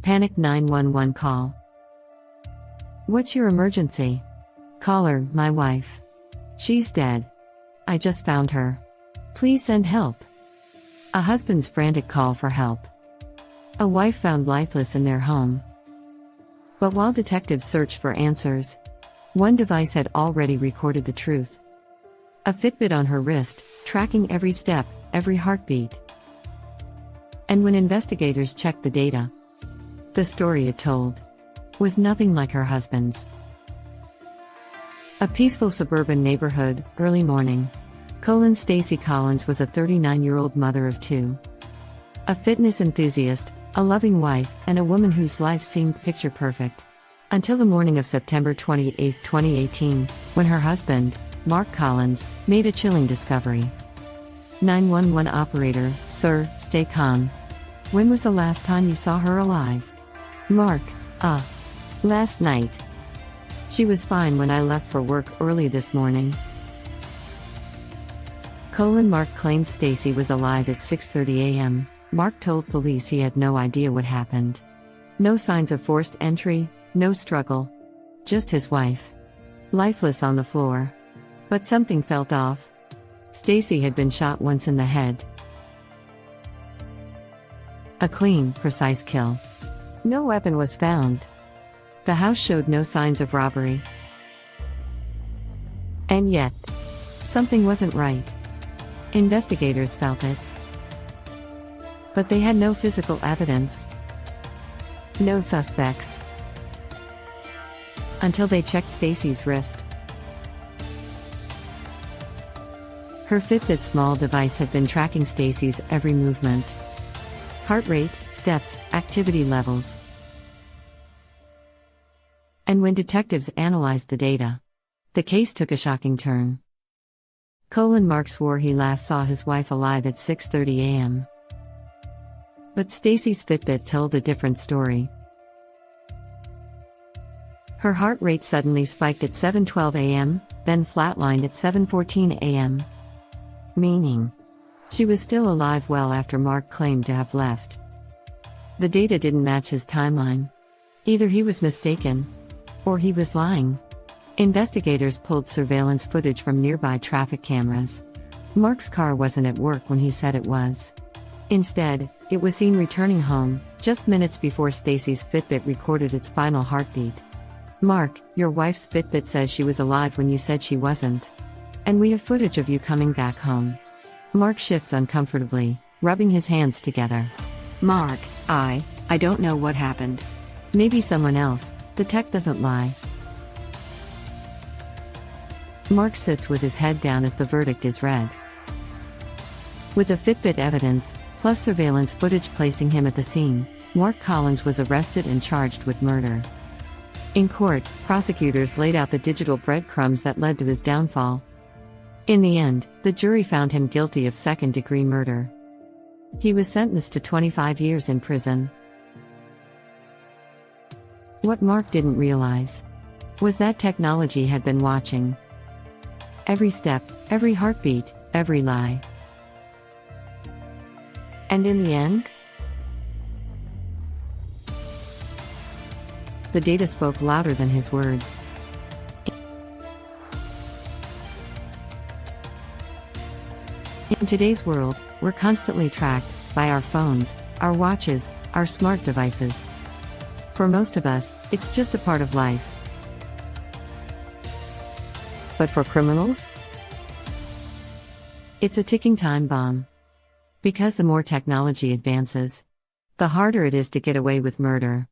Panic 911 call. What's your emergency? Caller, my wife. She's dead. I just found her. Please send help. A husband's frantic call for help. A wife found lifeless in their home. But while detectives searched for answers, one device had already recorded the truth. A Fitbit on her wrist, tracking every step, every heartbeat. And when investigators checked the data, the story it told was nothing like her husband's. A peaceful suburban neighborhood, early morning. Stacey Collins was a 39-year-old mother of two. A fitness enthusiast, a loving wife, and a woman whose life seemed picture perfect. Until the morning of September 28, 2018, when her husband, Mark Collins, made a chilling discovery. 911 operator, sir, stay calm. When was the last time you saw her alive? Mark, last night. She was fine when I left for work early this morning. Mark claimed Stacey was alive at 6:30 a.m. Mark told police he had no idea what happened. No signs of forced entry, no struggle. Just his wife. Lifeless on the floor. But something felt off. Stacey had been shot once in the head. A clean, precise kill. No weapon was found. The house showed no signs of robbery. And yet, something wasn't right. Investigators felt it. But they had no physical evidence. No suspects. Until they checked Stacey's wrist. Her Fitbit small device had been tracking Stacey's every movement. Heart rate, steps, activity levels. And when detectives analyzed the data, the case took a shocking turn. Mark swore he last saw his wife alive at 6:30 a.m. But Stacey's Fitbit told a different story. Her heart rate suddenly spiked at 7:12 a.m., then flatlined at 7:14 a.m. Meaning, she was still alive well after Mark claimed to have left. The data didn't match his timeline. Either he was mistaken, or he was lying. Investigators pulled surveillance footage from nearby traffic cameras. Mark's car wasn't at work when he said it was. Instead, it was seen returning home, just minutes before Stacey's Fitbit recorded its final heartbeat. Mark, your wife's Fitbit says she was alive when you said she wasn't. And we have footage of you coming back home. Mark shifts uncomfortably, rubbing his hands together. Mark, I don't know what happened. Maybe someone else. The tech doesn't lie. Mark sits with his head down as the verdict is read. With the Fitbit evidence, plus surveillance footage placing him at the scene, Mark Collins was arrested and charged with murder. In court, prosecutors laid out the digital breadcrumbs that led to his downfall. In the end, the jury found him guilty of second-degree murder. He was sentenced to 25 years in prison. What Mark didn't realize was that technology had been watching. Every step, every heartbeat, every lie. And in the end, the data spoke louder than his words. In today's world, we're constantly tracked by our phones, our watches, our smart devices. For most of us, it's just a part of life. But for criminals, it's a ticking time bomb. Because the more technology advances, the harder it is to get away with murder.